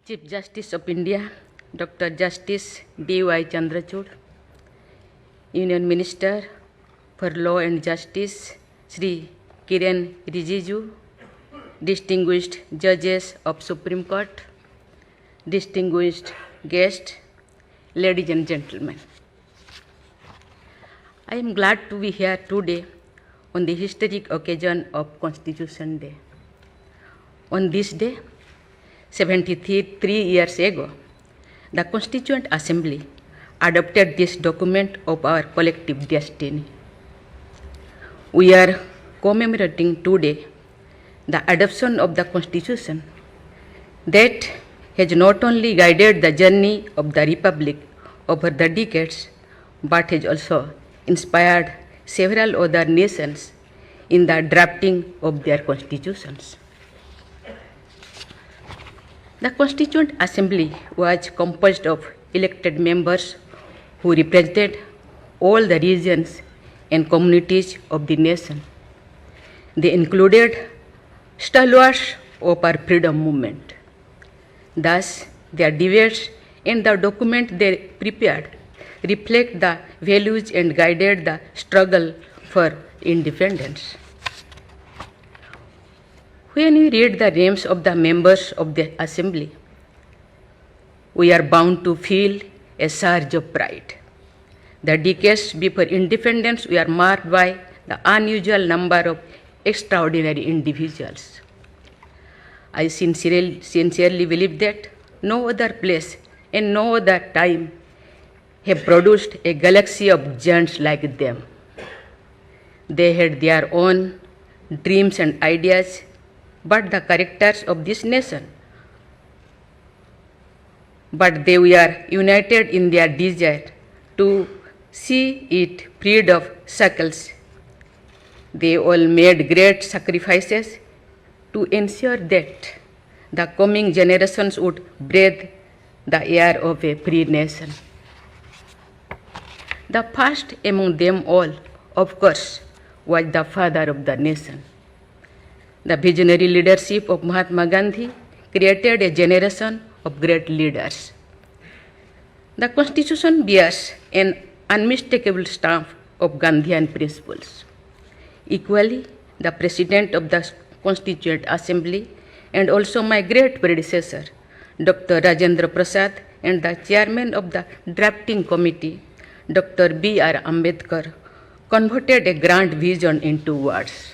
Chief Justice of India, Dr. Justice D.Y. Chandrachud, Union Minister for Law and Justice, Sri Kiren Rijiju, distinguished judges of Supreme Court, distinguished guests, ladies and gentlemen. I am glad to be here today on the historic occasion of Constitution Day. On this day, 73 years ago, the Constituent Assembly adopted this document of our collective destiny. We are commemorating today the adoption of the Constitution that has not only guided the journey of the Republic over the decades, but has also inspired several other nations in the drafting of their constitutions. The Constituent Assembly was composed of elected members who represented all the regions and communities of the nation. They included stalwarts of our freedom movement. Thus, their debates and the document they prepared reflect the values and guided the struggle for independence. When we read the names of the members of the Assembly, we are bound to feel a surge of pride. The decades before independence were marked by the unusual number of extraordinary individuals. I sincerely believe that no other place and no other time have produced a galaxy of giants like them. They had their own dreams and ideas, but the characters of this nation. But they were united in their desire to see it freed of shackles. They all made great sacrifices to ensure that the coming generations would breathe the air of a free nation. The first among them all, of course, was the father of the nation. The visionary leadership of Mahatma Gandhi created a generation of great leaders. The Constitution bears an unmistakable stamp of Gandhian principles. Equally, the President of the Constituent Assembly and also my great predecessor, Dr. Rajendra Prasad, and the Chairman of the Drafting Committee, Dr. B.R. Ambedkar, converted a grand vision into words.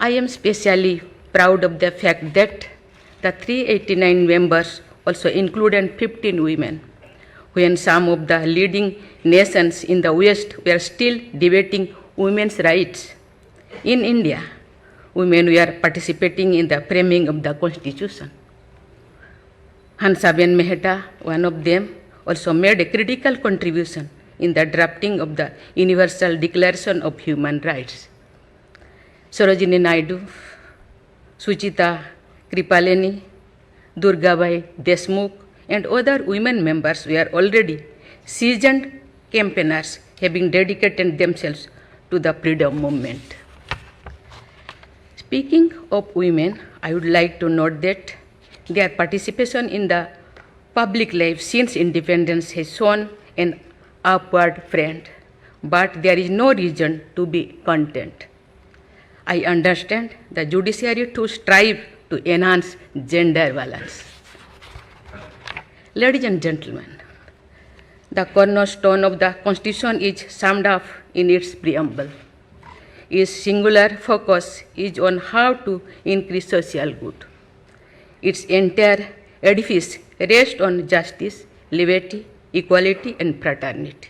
I am especially proud of the fact that the 389 members also included 15 women, when some of the leading nations in the West were still debating women's rights. In India, women were participating in the framing of the Constitution. Hansaben Mehta, one of them, also made a critical contribution in the drafting of the Universal Declaration of Human Rights. Sarojini Naidu, Suchita Kripaleni, Durgabai Deshmukh, and other women members were already seasoned campaigners, having dedicated themselves to the freedom movement. Speaking of women, I would like to note that their participation in the public life since independence has shown an upward trend, but there is no reason to be content. I understand the judiciary to strive to enhance gender balance. Ladies and gentlemen, the cornerstone of the Constitution is summed up in its preamble. Its singular focus is on how to increase social good. Its entire edifice rests on justice, liberty, equality, and fraternity.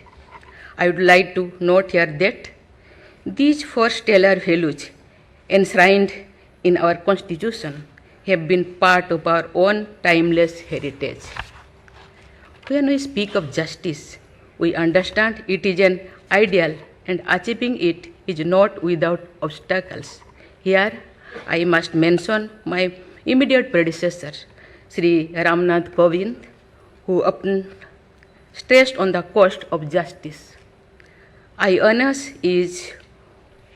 I would like to note here that these four stellar values enshrined in our Constitution have been part of our own timeless heritage. When we speak of justice, we understand it is an ideal and achieving it is not without obstacles. Here, I must mention my immediate predecessor, Sri Ramnath Kovind, who often stressed on the cost of justice. Onus is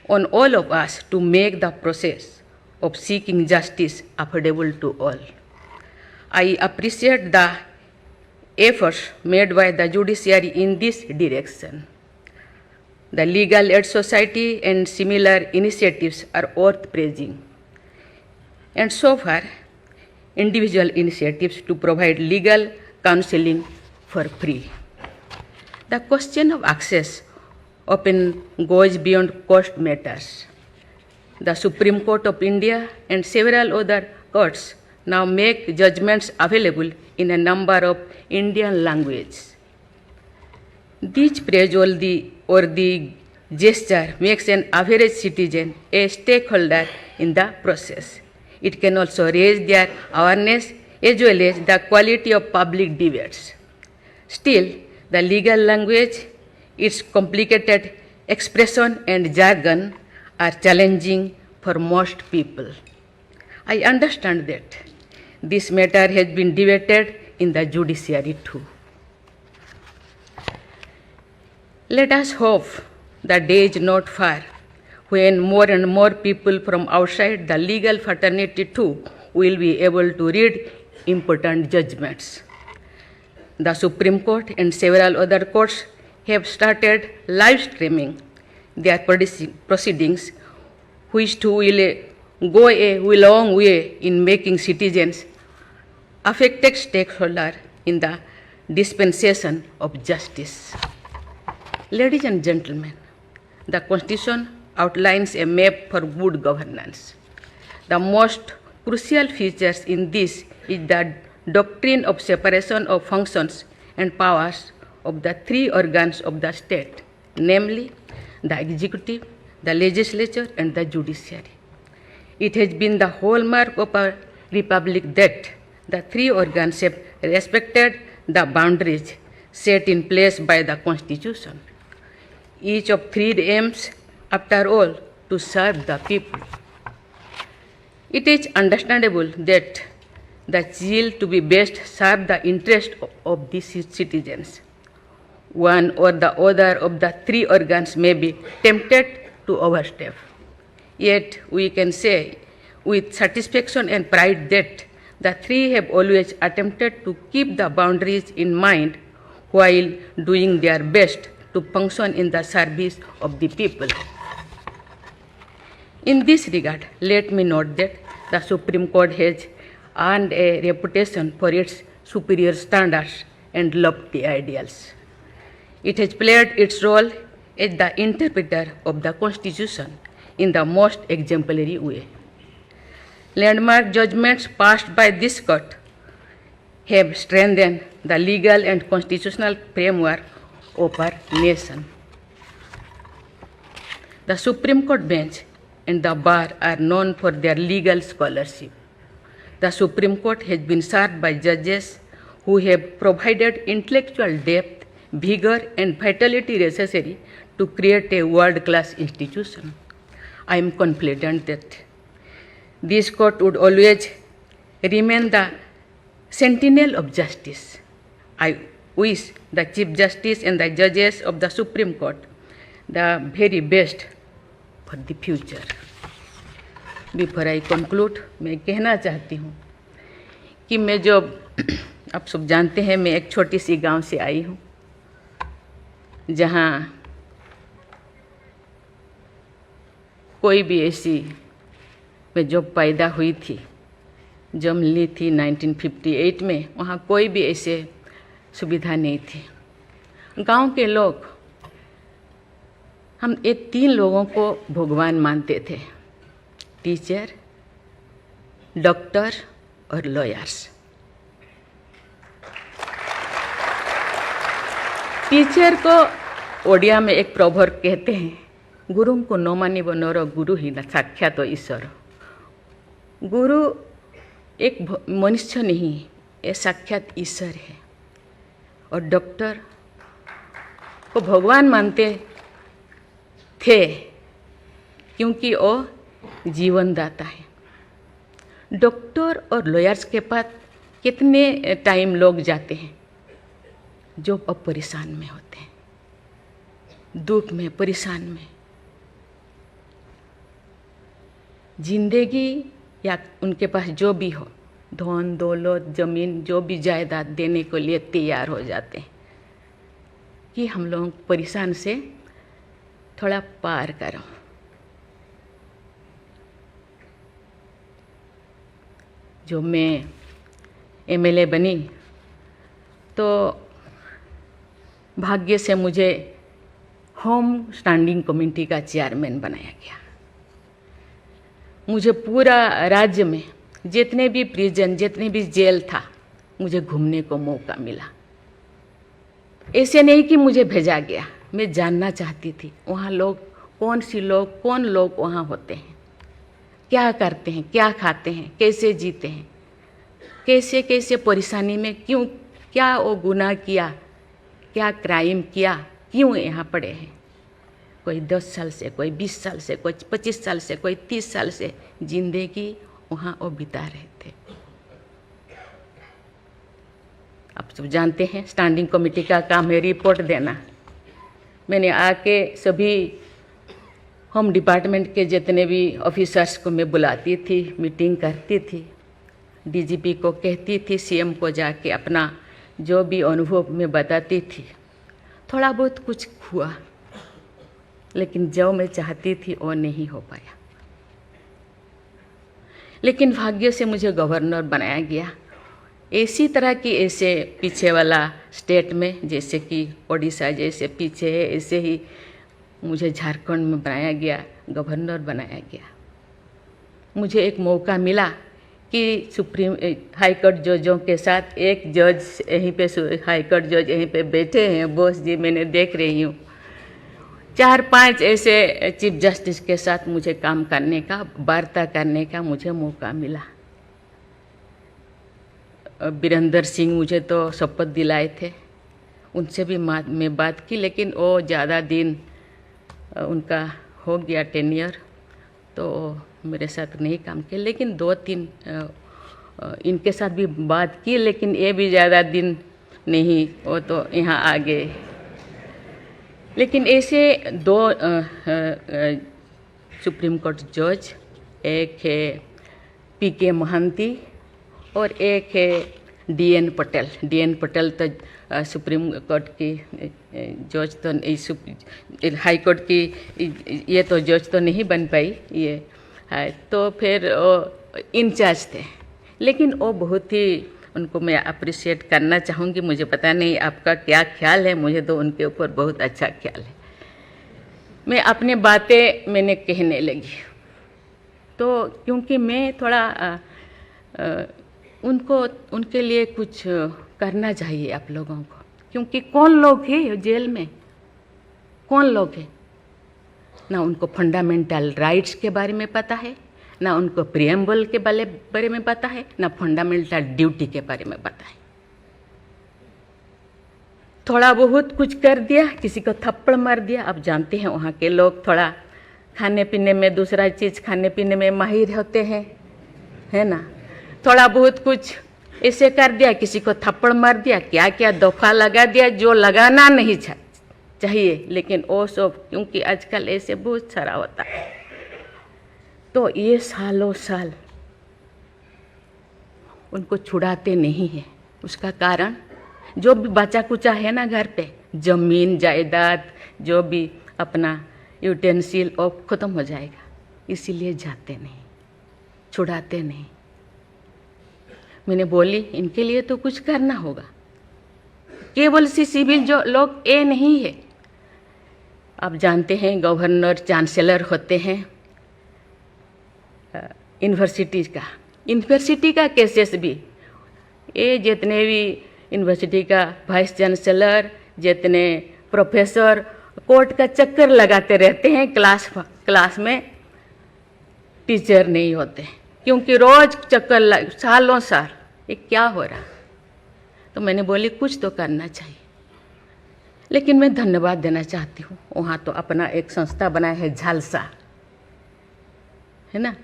on all of us to make the process of seeking justice affordable to all. I appreciate the efforts made by the judiciary in this direction. The Legal Aid Society and similar initiatives are worth praising. And so far, individual initiatives to provide legal counseling for free. The question of access often goes beyond cost matters. The Supreme Court of India and several other courts now make judgments available in a number of Indian languages. This praise or the gesture makes an average citizen a stakeholder in the process. It can also raise their awareness as well as the quality of public debates. Still, the legal language, its complicated expression and jargon are challenging for most people. I understand that this matter has been debated in the judiciary too. Let us hope the day is not far when more and more people from outside the legal fraternity too will be able to read important judgments. The Supreme Court and several other courts have started live streaming their proceedings, which too will go a long way in making citizens affected stakeholders in the dispensation of justice. Ladies and gentlemen, the Constitution outlines a map for good governance. The most crucial features in this is the doctrine of separation of functions and powers of the three organs of the state, namely the executive, the legislature, and the judiciary. It has been the hallmark of our republic that the three organs have respected the boundaries set in place by the Constitution. Each of three aims, after all, to serve the people. It is understandable that the zeal to be best serve the interest of these citizens. One or the other of the three organs may be tempted to overstep. Yet we can say with satisfaction and pride that the three have always attempted to keep the boundaries in mind while doing their best to function in the service of the people. In this regard, let me note that the Supreme Court has earned a reputation for its superior standards and lofty ideals. It has played its role as the interpreter of the Constitution in the most exemplary way. Landmark judgments passed by this court have strengthened the legal and constitutional framework of our nation. The Supreme Court bench and the bar are known for their legal scholarship. The Supreme Court has been served by judges who have provided intellectual depth, vigor, and vitality necessary to create a world-class institution. I am confident that this court would always remain the sentinel of justice. I wish the Chief Justice and the judges of the Supreme Court the very best for the future. Before I conclude, मैं कहना चाहती हूँ कि मैं जो आप सब जानते हैं, मैं एक छोटी सी गांव से आई हूँ जहाँ कोई भी ऐसी मैं जब पैदा हुई थी, जन्म ली थी 1958 में, वहाँ कोई भी ऐसे सुविधा नहीं थी। गांव के लोग हम ये तीन लोगों को भगवान मानते थे, टीचर, डॉक्टर और लॉयर्स। टीचर को ओडिया में एक प्रोवर्ब कहते हैं, गुरुं को नो मानिब नरो गुरु ही न साक्षात ईश्वर। गुरु एक मनुष्य नहीं, ये साक्षात ईश्वर है। और डॉक्टर को भगवान मानते थे क्योंकि वो जीवनदाता है। डॉक्टर और लॉयर्स के पास कितने टाइम लोग जाते हैं जो अब परेशान में होते हैं, दुख में, परेशान में। जिंदगी या उनके पास जो भी हो, धन दौलत ज़मीन जो भी जायदाद देने के लिए तैयार हो जाते हैं कि हम लोग परेशान से थोड़ा पार करो। जो मैं एमएलए बनी तो भाग्य से मुझे होम स्टैंडिंग कमेटी का चेयरमैन बनाया गया। मुझे पूरा राज्य में जितने भी प्रिजन जितने भी जेल था मुझे घूमने को मौका मिला। ऐसे नहीं कि मुझे भेजा गया, मैं जानना चाहती थी वहाँ लोग कौन लोग वहाँ होते हैं, क्या करते हैं, क्या खाते हैं, कैसे जीते हैं, कैसे कैसे परेशानी में क्यों, क्या वो गुनाह किया, क्या क्राइम किया, क्यों यहाँ पड़े हैं। कोई 10 साल से, कोई 20 साल से, कोई 25 साल से, कोई 30 साल से जिंदगी वहाँ वो बिता रहे थे। आप सब जानते हैं स्टैंडिंग कमेटी का काम है रिपोर्ट देना। मैंने आके सभी होम डिपार्टमेंट के जितने भी ऑफिसर्स को मैं बुलाती थी, मीटिंग करती थी, डीजीपी को कहती थी, सीएम को जाके अपना जो भी अनुभव मैं बताती थी। थोड़ा बहुत कुछ हुआ, लेकिन जो मैं चाहती थी वो नहीं हो पाया। लेकिन भाग्य से मुझे गवर्नर बनाया गया। इसी तरह की ऐसे पीछे वाला स्टेट में, जैसे कि ओडिशा जैसे पीछे है, ऐसे ही मुझे झारखंड में बनाया गया, गवर्नर बनाया गया। मुझे एक मौका मिला कि सुप्रीम हाई कोर्ट जजों के साथ एक जज यहीं पे, हाई कोर्ट जज यहीं पे बैठे हैं, बोस जी मैंने देख रही हूँ, 4-5 ऐसे चीफ जस्टिस के साथ मुझे काम करने का, वार्ता करने का मुझे मौका मिला। वीरेंद्र सिंह मुझे तो शपथ दिलाए थे, उनसे भी मैं बात की, लेकिन वो ज़्यादा दिन उनका हो गया टेन्योर, तो मेरे साथ नहीं काम किया। लेकिन 2-3 इनके साथ भी बात की, लेकिन ये भी ज़्यादा दिन नहीं, वो तो यहाँ आ गए। लेकिन ऐसे 2 सुप्रीम कोर्ट जज, एक है पीके महांती और एक है डीएन पटेल। डीएन पटेल तो सुप्रीम कोर्ट की जज तो, हाई कोर्ट की ये तो जज तो नहीं बन पाई ये है, तो फिर इंचार्ज थे। लेकिन वो बहुत ही, उनको मैं अप्रिशिएट करना चाहूँगी। मुझे पता नहीं आपका क्या ख्याल है, मुझे तो उनके ऊपर बहुत अच्छा ख्याल है। मैं अपनी बातें मैंने कहने लगी, तो क्योंकि मैं थोड़ा उनके लिए कुछ करना चाहिए आप लोगों को, क्योंकि कौन लोग हैं जेल में, कौन लोग हैं, ना उनको फंडामेंटल राइट्स के बारे में पता है, ना उनको प्रिएम्बल के बारे में पता है, ना फंडामेंटल ड्यूटी के बारे में पता है। थोड़ा बहुत कुछ कर दिया, किसी को थप्पड़ मार दिया। आप जानते हैं वहाँ के लोग थोड़ा खाने पीने में, दूसरा चीज़ खाने पीने में माहिर होते हैं, है ना। थोड़ा बहुत कुछ ऐसे कर दिया, किसी को थप्पड़ मार दिया, क्या क्या दफा लगा दिया जो लगाना नहीं चाहिए, लेकिन वो सब क्योंकि आजकल ऐसे बहुत सारा होता है, तो ये सालों साल उनको छुड़ाते नहीं है। उसका कारण जो भी बचा कुचा है ना घर पे, जमीन जायदाद जो भी अपना यूटेंसिल वो ख़त्म हो जाएगा, इसीलिए जाते नहीं, छुड़ाते नहीं। मैंने बोली इनके लिए तो कुछ करना होगा। केवल सिविल जो लोग ये नहीं है, आप जानते हैं गवर्नर चांसलर होते हैं यूनिवर्सिटी का केसेस भी, ये जितने भी यूनिवर्सिटी का वाइस चांसलर, जितने प्रोफेसर कोर्ट का चक्कर लगाते रहते हैं, क्लास में टीचर नहीं होते, क्योंकि रोज चक्कर सालों साल, ये क्या हो रहा। तो मैंने बोली कुछ तो करना चाहिए। लेकिन मैं धन्यवाद देना चाहती हूँ, वहाँ तो अपना एक संस्था बनाया है झालसा, है ना,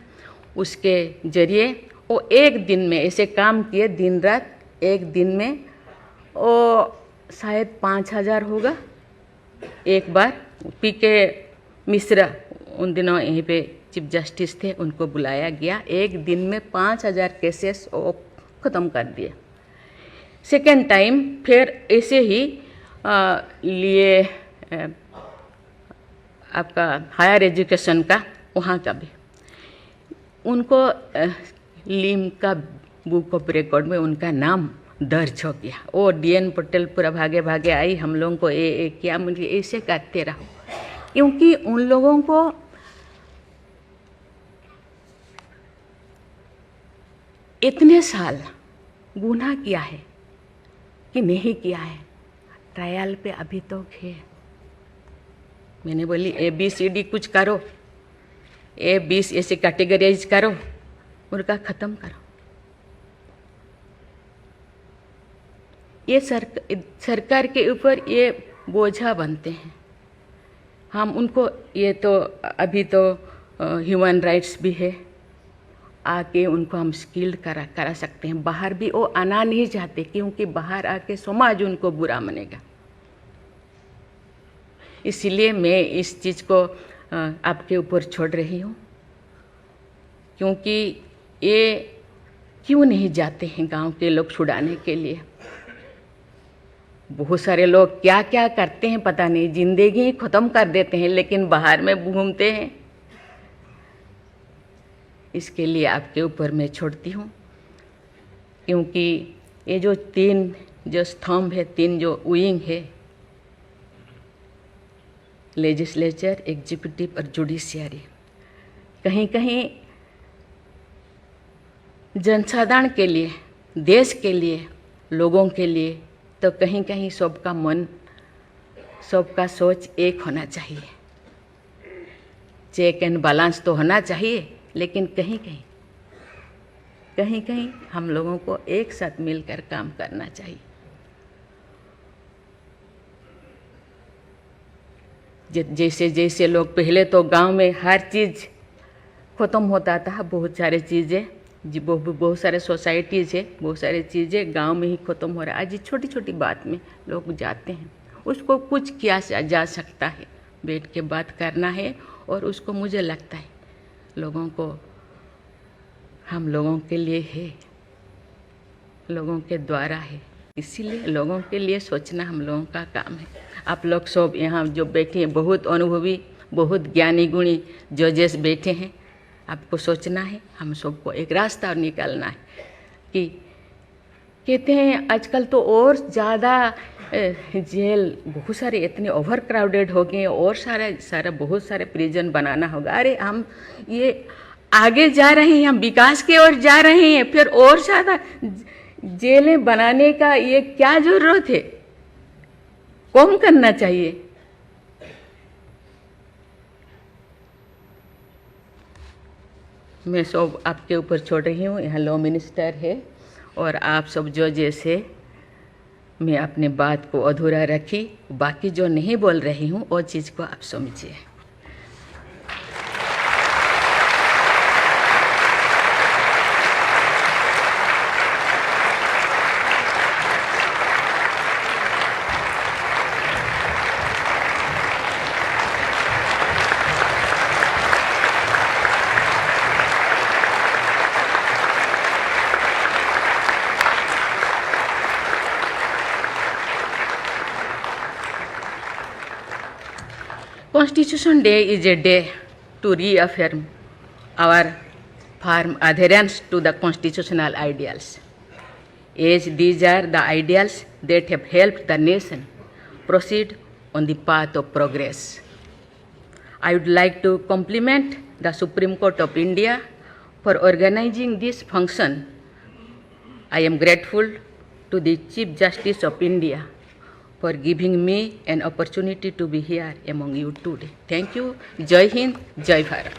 उसके जरिए वो एक दिन में ऐसे काम किए, दिन रात, एक दिन में वो शायद 5,000 होगा। एक बार पीके मिश्रा उन दिनों यहीं पे चीफ जस्टिस थे, उनको बुलाया गया, एक दिन में 5,000 केसेस वो ख़त्म कर दिए। सेकेंड टाइम फिर ऐसे ही लिए आपका हायर एजुकेशन का, वहाँ का भी उनको लीम का बुक ऑफ रिकॉर्ड में उनका नाम दर्ज हो गया। वो DN पटेल पूरा भागे भागे आई, हम लोगों को ए किया, मुझे ऐसे करते रहो, क्योंकि उन लोगों को इतने साल गुनाह किया है कि नहीं किया है, ट्रायल पे अभी तो है। मैंने बोली ABCD कुछ करो, A20 ऐसे कैटेगराइज करो, उनका ख़त्म करो। ये सरकार के ऊपर ये बोझा बनते हैं। हम उनको, ये तो अभी तो ह्यूमन राइट्स भी है, आके उनको हम स्किल्ड करा सकते हैं। बाहर भी वो आना नहीं चाहते, क्योंकि बाहर आके समाज उनको बुरा मानेगा। इसीलिए मैं इस चीज़ को आपके ऊपर छोड़ रही हूँ, क्योंकि ये क्यों नहीं जाते हैं गांव के लोग छुड़ाने के लिए। बहुत सारे लोग क्या क्या करते हैं पता नहीं, जिंदगी ही ख़त्म कर देते हैं, लेकिन बाहर में घूमते हैं। इसके लिए आपके ऊपर मैं छोड़ती हूँ, क्योंकि ये जो 3 जो स्तंभ है, 3 जो विंग है, लेजिस्लेचर, एग्जीक्यूटिव और जुडिशियरी, कहीं कहीं जनसाधारण के लिए, देश के लिए, लोगों के लिए, तो कहीं कहीं सबका मन, सबका सोच एक होना चाहिए। चेक एंड बैलेंस तो होना चाहिए, लेकिन कहीं कहीं हम लोगों को एक साथ मिलकर काम करना चाहिए। जैसे जैसे लोग, पहले तो गांव में हर चीज़ ख़त्म होता था, बहुत सारे चीज़ें जी, बहुत सारे सोसाइटीज़ है, बहुत सारी चीज़ें गांव में ही ख़त्म हो रहा है। आज छोटी छोटी बात में लोग जाते हैं, उसको कुछ किया जा सकता है, बैठ के बात करना है। और उसको मुझे लगता है लोगों को, हम लोगों के लिए है, लोगों के द्वारा है, इसीलिए लोगों के लिए सोचना हम लोगों का काम है। आप लोग सब यहाँ जो बैठे हैं, बहुत अनुभवी, बहुत ज्ञानी गुणी जजेस बैठे हैं, आपको सोचना है, हम सबको एक रास्ता निकालना है। कि कहते हैं आजकल तो और ज़्यादा जेल, बहुत सारे इतने ओवर क्राउडेड हो गए, और सारा बहुत सारे प्रिजन बनाना होगा। अरे हम ये आगे जा रहे हैं, हम विकास की ओर जा रहे हैं, फिर और ज़्यादा जेलें बनाने का ये क्या ज़रूरत है? कम करना चाहिए। मैं सब आपके ऊपर छोड़ रही हूँ। यहाँ लॉ मिनिस्टर है और आप सब जो जैसे, मैं अपने बात को अधूरा रखी, बाकी जो नहीं बोल रही हूँ वो चीज़ को आप समझिए। Constitution Day is a day to reaffirm our firm adherence to the constitutional ideals, as these are the ideals that have helped the nation proceed on the path of progress. I would like to compliment the Supreme Court of India for organizing this function. I am grateful to the Chief Justice of India for giving me an opportunity to be here among you today. Thank you. Jai Hind, Jai Bharat.